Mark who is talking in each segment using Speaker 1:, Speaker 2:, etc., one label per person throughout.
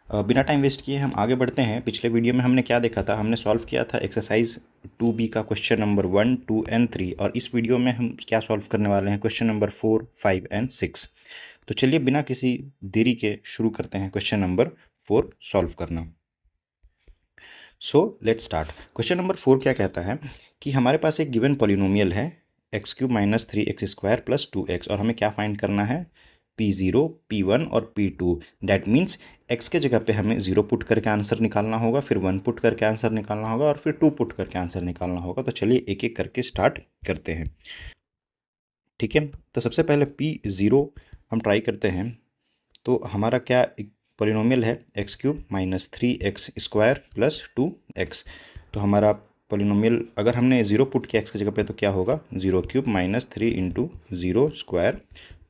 Speaker 1: बिना time waste किए हम आगे बढ़ते हैं। पिछले वीडियो में हमने क्या देखा था, हमने सॉल्व किया था एक्सरसाइज 2B का क्वेश्चन नंबर 1, 2 एंड 3, और इस वीडियो में हम क्या सॉल्व करने वाले हैं, क्वेश्चन नंबर 4, 5 एंड 6। तो चलिए बिना किसी देरी के शुरू करते हैं क्वेश्चन नंबर 4 सॉल्व करना। So let's start. Question number 4 क्या कहता है कि हमारे पास एक गिवन पॉलिनोमियल है x³ - 3x² + 2x, और हमें क्या फाइंड करना है, P0, P1 और P2। दैट मीन्स x के जगह पे हमें 0 पुट करके आंसर निकालना होगा, फिर 1 पुट करके आंसर निकालना होगा, और फिर 2 पुट करके आंसर निकालना होगा। तो चलिए एक एक करके स्टार्ट करते हैं, ठीक है। तो सबसे पहले P0 हम ट्राई करते हैं। तो हमारा क्या पॉलिनोमियल है, x³ - 3x² + 2x। तो हमारा पॉलिनोमियल अगर हमने 0 पुट किया x की जगह पे तो क्या होगा, 0³ - 3 × 0²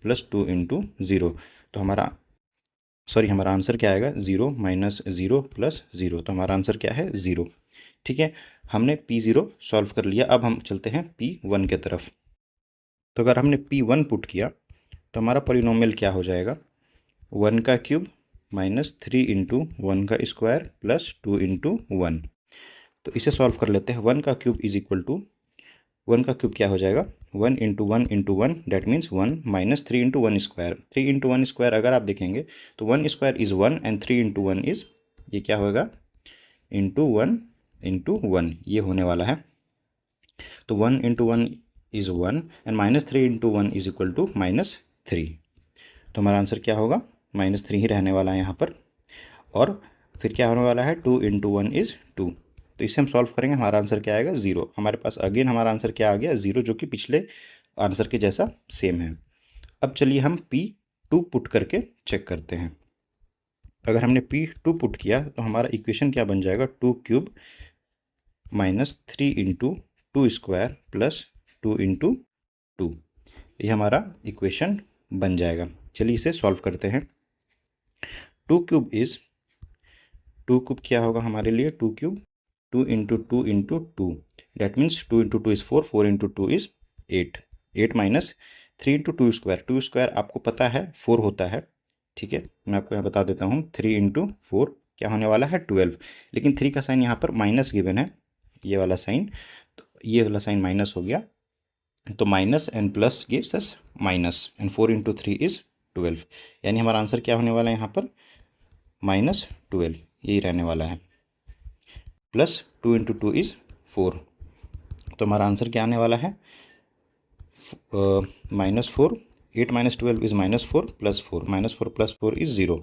Speaker 1: + 2 × 0। तो हमारा आंसर क्या आएगा, 0 - 0 + 0। तो हमारा आंसर क्या है, 0। ठीक है, हमने P0 सॉल्व कर लिया। अब हम चलते हैं P1 के तरफ। तो अगर हमने P1 पुट किया तो हमारा पॉलिनोमियल क्या हो जाएगा, 1³ - 3 × 1² + 2 × 1। तो इसे सॉल्व कर लेते हैं। 1³ = 1³ क्या हो जाएगा, 1 × 1 × 1, दैट मीन्स 1 - 3 × 1²। 3 × 1² अगर आप देखेंगे तो 1² इज़ 1 एंड 3 × 1 इज़, ये क्या होगा, × 1 × 1 ये होने वाला है। तो 1 × 1 is 1 and -3 × 1 is equal to -3। तो हमारा आंसर क्या होगा, -3 ही रहने वाला है यहाँ पर। और फिर क्या होने वाला है, 2 × 1 इज़ 2। तो इसे हम सॉल्व करेंगे, हमारा आंसर क्या आएगा, 0। हमारे पास अगेन हमारा आंसर क्या आ गया, 0, जो कि पिछले आंसर के जैसा सेम है। अब चलिए हम P2 पुट करके चेक करते हैं। अगर हमने P2 पुट किया तो हमारा इक्वेशन क्या बन जाएगा, 2³ - 3 × 2² + 2 × 2। ये हमारा इक्वेशन बन जाएगा। चलिए इसे सॉल्व करते हैं। 2³ इज़, 2³ क्या होगा हमारे लिए, 2³ 2 × 2 × 2, दैट मीन्स 2 × 2 इज़ 4, 4 × 2 इज़ 8। 8 - 3 × 2², 2² आपको पता है 4 होता है, ठीक है। मैं आपको यहाँ बता देता हूँ, 3 × 4 क्या होने वाला है, 12। लेकिन 3 का साइन यहाँ पर माइनस गिवन है, ये वाला साइन, तो ये वाला साइन माइनस हो गया। तो minus and plus gives us minus, and 4 × 3 is 12। यानी हमारा आंसर क्या होने वाला है यहाँ पर, -12, यही रहने वाला है। Plus 2 × 2 is 4। तो हमारा आंसर क्या आने वाला है, -4। 8 - 12 इज़ -4 + 4, -4 + 4 इज़ 0।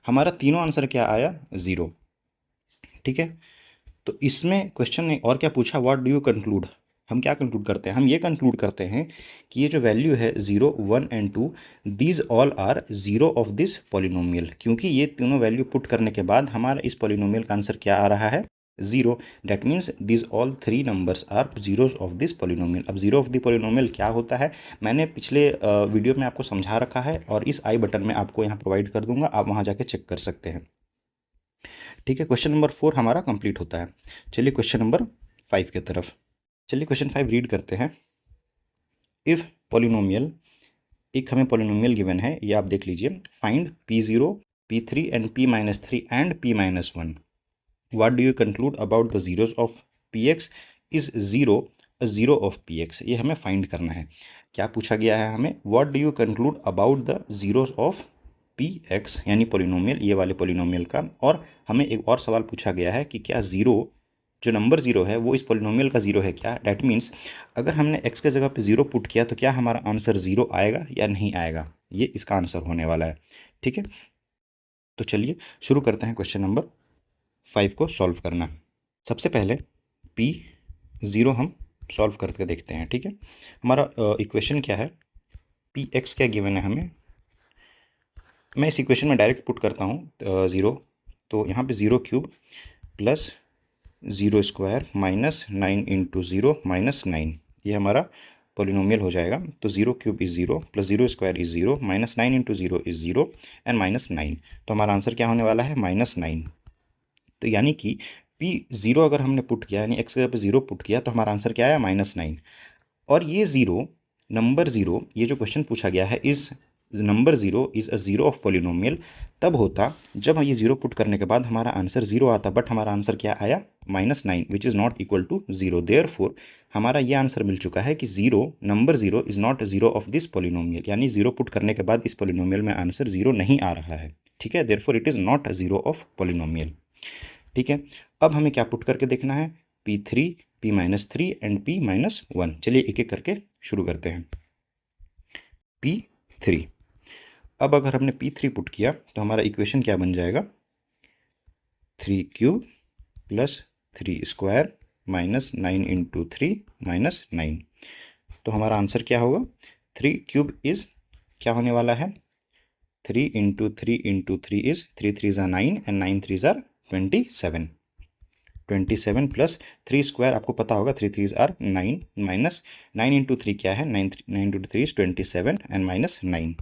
Speaker 1: हमारा तीनों आंसर क्या आया, 0, ठीक है। तो इसमें क्वेश्चन ने और क्या पूछा, व्हाट डू यू कंक्लूड। हम क्या कंक्लूड करते हैं, हम ये कंक्लूड करते हैं कि ये जो वैल्यू है 0, 1 and 2, these all are 0 of this polynomial. क्योंकि ये तीनों वैल्यू पुट करने के बाद हमारा इस पॉलिनोमियल का आंसर क्या आ रहा है, 0। That means these all 3 numbers are zeros of this polynomial. अब 0 ऑफ द पॉलिनोमियल क्या होता है, मैंने पिछले वीडियो में आपको समझा रखा है, और इस आई बटन में आपको यहाँ प्रोवाइड कर दूंगा, आप वहाँ जाके चेक कर सकते हैं, ठीक है। क्वेश्चन नंबर 4 हमारा कंप्लीट होता है। चलिए क्वेश्चन नंबर 5 की तरफ। चलिए क्वेश्चन 5 रीड करते हैं। इफ़ पॉलिनोमियल, एक हमें पॉलिनोमियल गिवन है, ये आप देख लीजिए। Find P0, P3 and P-3 and P-1। What do you conclude about the zeros of Px, is 0 a zero of Px। ये हमें फाइंड करना है। क्या पूछा गया है हमें, what do you conclude about the zeros of Px, यानी पॉलिनोमियल, ये वाले पॉलिनोमियल का। और हमें एक और सवाल पूछा गया है कि क्या ज़ीरो, जो नंबर 0 है वो इस पॉलिनोमियल का 0 है क्या। डैट मीन्स अगर हमने x के जगह पे 0 पुट किया तो क्या हमारा आंसर 0 आएगा या नहीं आएगा, ये इसका आंसर होने वाला है, ठीक है। तो चलिए शुरू करते हैं क्वेश्चन नंबर 5 को सॉल्व करना। सबसे पहले P0 हम सॉल्व करके देखते हैं, ठीक है। हमारा इक्वेशन क्या है, Px क्या गिवन है हमें, मैं इस इक्वेशन में डायरेक्ट पुट करता हूँ 0। तो यहाँ पे 0³ + 0² - 9 × 0 - 9, ये हमारा पॉलिनोमियल हो जाएगा। तो 0³ इज़ 0 + 0² इज़ 0 - 9 × 0 इज़ 0 एंड -9। तो हमारा आंसर क्या होने वाला है, -9। तो यानी कि P0 अगर हमने पुट किया, यानी x के जगह पे 0 पुट किया, तो हमारा आंसर क्या आया, -9। और ये 0, नंबर 0, ये जो क्वेश्चन पूछा गया है, is number zero is a zero of polynomial तब होता जब ये ज़ीरो पुट करने के बाद हमारा आंसर ज़ीरो आता, बट हमारा आंसर क्या आया -9 which is not equal to zero. Therefore हमारा ये आंसर मिल चुका है कि zero number zero is not zero of this polynomial, यानी ज़ीरो पुट करने के बाद इस पॉलिनोमियल में आंसर ज़ीरो नहीं आ रहा है। ठीक है, therefore it is not zero of polynomial. ठीक है, अब हमें क्या पुट करके देखना है, P3 P-3 एंड P-1। चलिए एक एक करके शुरू करते हैं। P3, अब अगर हमने P3 पुट किया तो हमारा इक्वेशन क्या बन जाएगा, 3³ + 3² -9 × 3 -9। तो हमारा आंसर क्या होगा, 3³ इज़ क्या होने वाला है, 3 × 3 × 3 इज़ 3 3 ज़ा 9 एंड 9 3 ज़ा 27। 27 प्लस 3² आपको पता होगा 3 3 आर 9 माइनस 9 × 3 क्या है, 9 × 3 इज़ 27 एंड -9।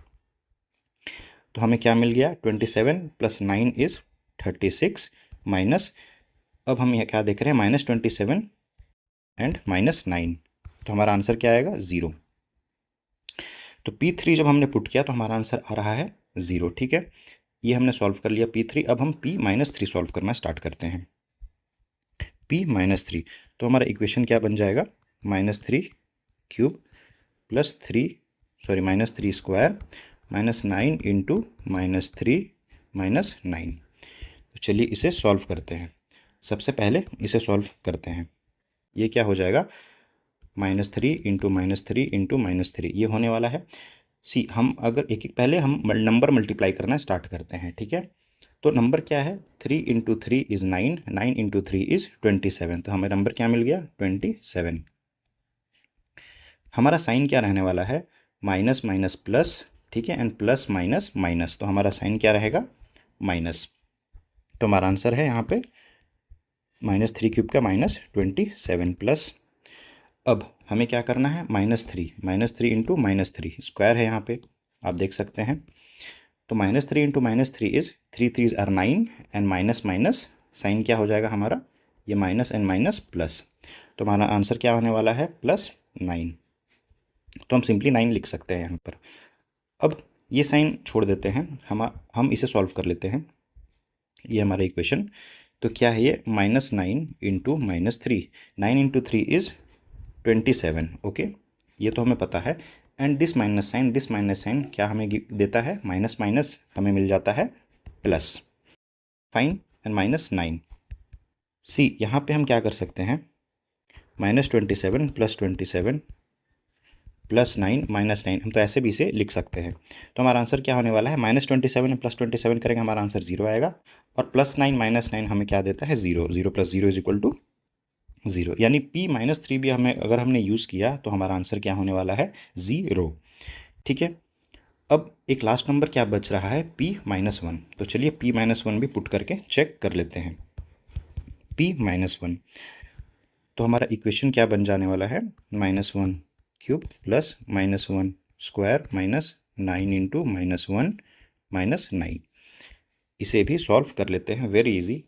Speaker 1: तो हमें क्या मिल गया, 27 + 9 इज़ 36 माइनस, अब हम यह क्या देख रहे हैं, -27 एंड -9। तो हमारा आंसर क्या आएगा, 0। तो P3 जब हमने पुट किया तो हमारा आंसर आ रहा है 0। ठीक है, ये हमने सॉल्व कर लिया P3। अब हम P-3 सॉल्व करना स्टार्ट करते हैं। P-3, तो हमारा इक्वेशन क्या बन जाएगा, -3³ + 3 -3² -9 × -3 -9। तो चलिए इसे सॉल्व करते हैं। सबसे पहले इसे सॉल्व करते हैं। ये क्या हो जाएगा, -3 × -3 × -3 ये होने वाला है। सी हम अगर एक एक पहले हम नंबर मल्टीप्लाई करना स्टार्ट करते हैं। ठीक है, तो नंबर क्या है, 3 × 3 इज़ 9, 9 × 3 इज़ 27। तो हमें नंबर क्या मिल गया, 27। हमारा साइन क्या रहने वाला है, माइनस माइनस प्लस। ठीक है, एंड प्लस माइनस माइनस, तो हमारा साइन क्या रहेगा, माइनस। तो हमारा आंसर है यहाँ पे -3³ का -27 प्लस, अब हमें क्या करना है, -3 × -3 है यहाँ पे आप देख सकते हैं। तो -3 × -3 is 3 3 are 9 and minus minus sign क्या हो जाएगा हमारा, ये माइनस एंड माइनस प्लस। तो हमारा आंसर क्या होने वाला है, +9। तो हम सिंपली 9 लिख सकते हैं यहाँ पर। अब ये साइन छोड़ देते हैं, हम इसे सॉल्व कर लेते हैं। ये हमारा इक्वेशन तो क्या है, ये -9 × -3, 9 × 3 इज़ 27। ओके, ये तो हमें पता है। एंड दिस माइनस साइन क्या हमें देता है, माइनस माइनस हमें मिल जाता है प्लस। Fine, and -9। सी यहाँ पे हम क्या कर सकते हैं, -27 + 27 + 9 -9, हम तो ऐसे भी इसे लिख सकते हैं। तो हमारा आंसर क्या होने वाला है, -27 + 27 करेंगे हमारा आंसर 0 आएगा, और +9 -9 हमें क्या देता है, 0। 0 + 0 = 0, यानी P-3 भी हमें अगर हमने यूज़ किया तो हमारा आंसर क्या होने वाला है, 0। ठीक है, अब एक लास्ट नंबर क्या बच रहा है, P-1। तो चलिए P-1 भी पुट करके चेक कर लेते हैं। P-1, तो हमारा इक्वेशन क्या बन जाने वाला है, -1³ + -1² -9 × -1 -9। इसे भी सॉल्व कर लेते हैं, वेरी इजी।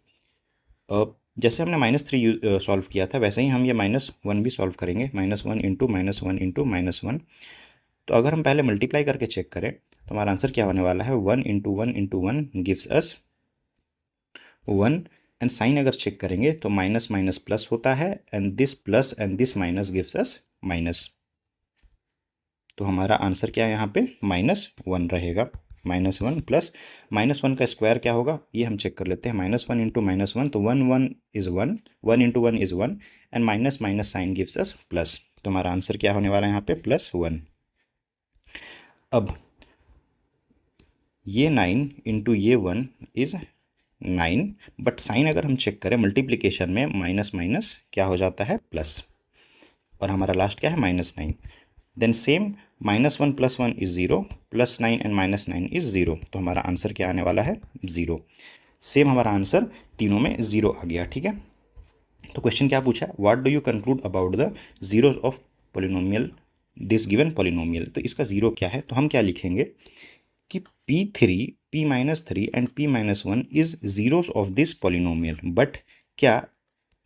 Speaker 1: अब जैसे हमने -3 सॉल्व किया था वैसे ही हम ये -1 भी सॉल्व करेंगे, -1 × -1 × -1। तो अगर हम पहले मल्टीप्लाई करके चेक करें तो हमारा आंसर क्या होने वाला है, 1 × 1 × 1 गिव्स अस 1, एंड साइन अगर चेक करेंगे तो माइनस माइनस प्लस होता है, and this plus and this minus gives us minus. तो हमारा आंसर क्या है यहाँ पे, -1 रहेगा। -1 प्लस -1 का स्क्वायर क्या होगा, ये हम चेक कर लेते हैं। -1 × -1, तो 1 1 is 1, 1 × 1 is 1, and minus minus sign gives us plus. तो हमारा आंसर क्या होने वाला है यहाँ पे, +1। अब ये 9 × ये 1 इज़ 9, बट साइन अगर हम चेक करें मल्टीप्लिकेशन में माइनस माइनस क्या हो जाता है, प्लस, और हमारा लास्ट क्या है, -9। Then same -1 + 1 is 0, +9 and -9 is 0। तो हमारा आंसर क्या आने वाला है, 0। सेम हमारा आंसर तीनों में 0 आ गया। ठीक है, तो क्वेश्चन क्या पूछा है, what do you conclude about the zeros of polynomial this given polynomial. तो इसका 0 क्या है, तो हम क्या लिखेंगे कि P3 P-3 and P-1 is zeros of this polynomial. But क्या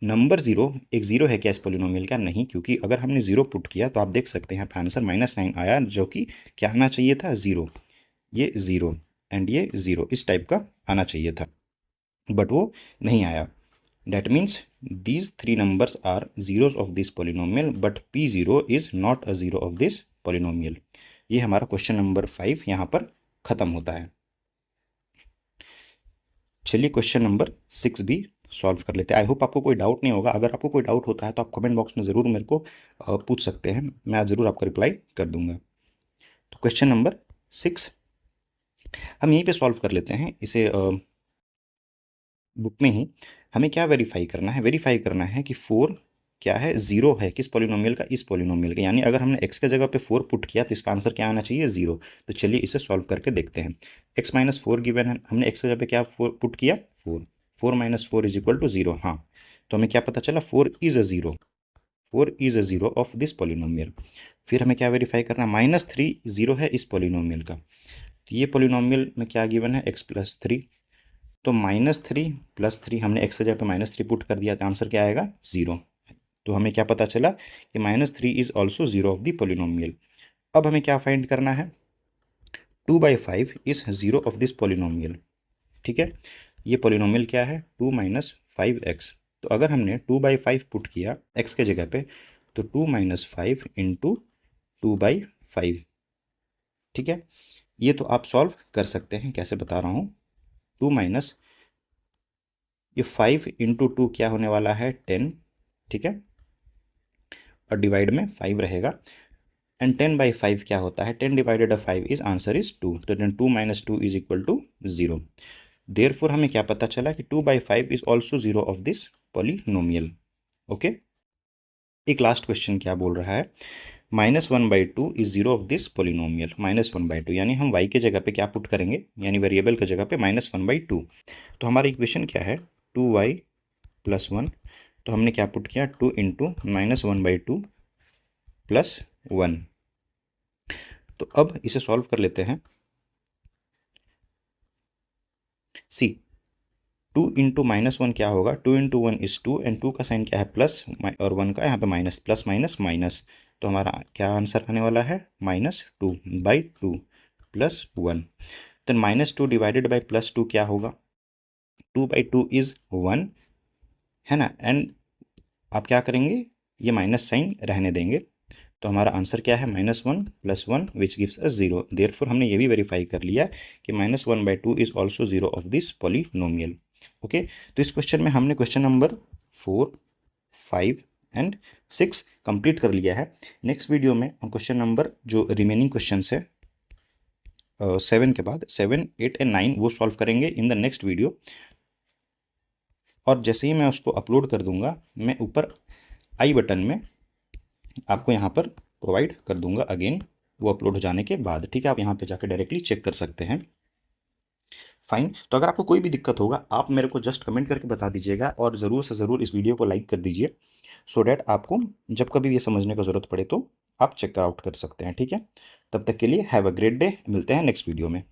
Speaker 1: नंबर 0 एक 0 है क्या इस पॉलिनोमियल का, नहीं, क्योंकि अगर हमने 0 पुट किया तो आप देख सकते हैं यहाँ पे आंसर -9 आया, जो कि क्या आना चाहिए था, 0। ये 0 एंड ये 0, इस टाइप का आना चाहिए था, बट वो नहीं आया। That means these three numbers are zeros of this polynomial, but p0 is not a zero of this polynomial। ये हमारा क्वेश्चन नंबर 5 यहाँ पर ख़त्म होता है। चलिए क्वेश्चन नंबर 6 भी सॉल्व कर लेते हैं। आई होप आपको कोई डाउट नहीं होगा। अगर आपको कोई डाउट होता है तो आप कमेंट बॉक्स में ज़रूर मेरे को पूछ सकते हैं, मैं ज़रूर आपका रिप्लाई कर दूंगा। तो क्वेश्चन नंबर 6 हम यहीं पे सॉल्व कर लेते हैं इसे। बुक में ही हमें क्या वेरीफाई करना है, वेरीफाई करना है कि 4 क्या है, 0 है किस पॉलिनोमियल का, इस पॉलिनोमियल का। यानी अगर हमने x के जगह पे 4 पुट किया तो इसका आंसर क्या आना चाहिए, 0। तो चलिए इसे सॉल्व करके देखते हैं। x माइनस 4 गिवन है, हमने x के जगह पे क्या पुट किया, 4। 4 माइनस 4 इज इक्वल टू 0। हाँ, तो हमें क्या पता चला, 4 is a 0, 4 is a 0 of this polynomial. फिर हमें क्या वेरीफाई करना है, -3 0 है इस पॉलिनोमियल का। तो ये पॉलिनोमियल में क्या गिवन है, x प्लस 3। तो -3 + 3 हमने x की जगह पे -3 पुट कर दिया तो आंसर क्या आएगा, 0। तो हमें क्या पता चला कि -3 is also 0 of the polynomial. अब हमें क्या फाइंड करना है, 2/5 इज 0 ऑफ दिस पॉलिनोमियल। ठीक है, ये पॉलिनोमियल क्या है, 2 - 5x। तो अगर हमने 2/5 पुट किया x के जगह पे तो 2 - 5 × 2/5। ठीक है, ये तो आप सॉल्व कर सकते हैं, कैसे बता रहा हूँ। 2 माइनस ये 5 × 2 क्या होने वाला है, 10। ठीक है, और डिवाइड में 5 रहेगा। एंड 10/5 क्या होता है, 10 divided by 5 is answer is 2। तो 2 - 2 इज इक्वल टू 0। देयरफॉर हमें क्या पता चला कि 2/5 is also 0 of this polynomial. Okay, एक लास्ट क्वेश्चन क्या बोल रहा है, -1/2 इज 0 ऑफ दिस पॉलिनोमियल। -1/2 यानी हम y के जगह पे क्या पुट करेंगे, यानी वेरिएबल के जगह पे -1/2। तो हमारा इक्वेशन क्या है, 2y + 1। तो हमने क्या पुट किया, 2 × -1/2 + 1। तो अब इसे सॉल्व कर लेते हैं। सी 2 × -1 क्या होगा, 2 × 1 इज 2 एंड 2 का साइन क्या है, प्लस, और 1 का यहाँ पे माइनस, प्लस माइनस माइनस। तो हमारा क्या आंसर आने वाला है, -2/2 + 1। तो -2 डिवाइडेड बाई +2 क्या होगा, 2/2 इज 1 है ना। एंड आप क्या करेंगे, ये माइनस साइन रहने देंगे। तो हमारा आंसर क्या है, -1 + 1 विच गिव्स अस 0। देयरफॉर हमने ये भी वेरीफाई कर लिया कि -1/2 is also 0 of this polynomial. Okay, तो इस क्वेश्चन में हमने क्वेश्चन नंबर 4, 5 एंड 6 कंप्लीट कर लिया है। नेक्स्ट वीडियो में हम क्वेश्चन नंबर जो रिमेनिंग क्वेश्चन है 7 के बाद 7, 8 एंड 9 वो सॉल्व करेंगे इन द नेक्स्ट वीडियो। और जैसे ही मैं उसको अपलोड कर दूंगा, मैं ऊपर आई बटन में आपको यहाँ पर प्रोवाइड कर दूंगा अगेन, वो अपलोड हो जाने के बाद। ठीक है, आप यहाँ पे जाकर डायरेक्टली चेक कर सकते हैं। फाइन, तो अगर आपको कोई भी दिक्कत होगा आप मेरे को जस्ट कमेंट करके बता दीजिएगा, और ज़रूर से ज़रूर इस वीडियो को लाइक कर दीजिए, सो डैट आपको जब कभी ये समझने का ज़रूरत पड़े तो आप चेक आउट कर सकते हैं। ठीक है, तब तक के लिए हैव अ ग्रेट डे, मिलते हैं नेक्स्ट वीडियो में।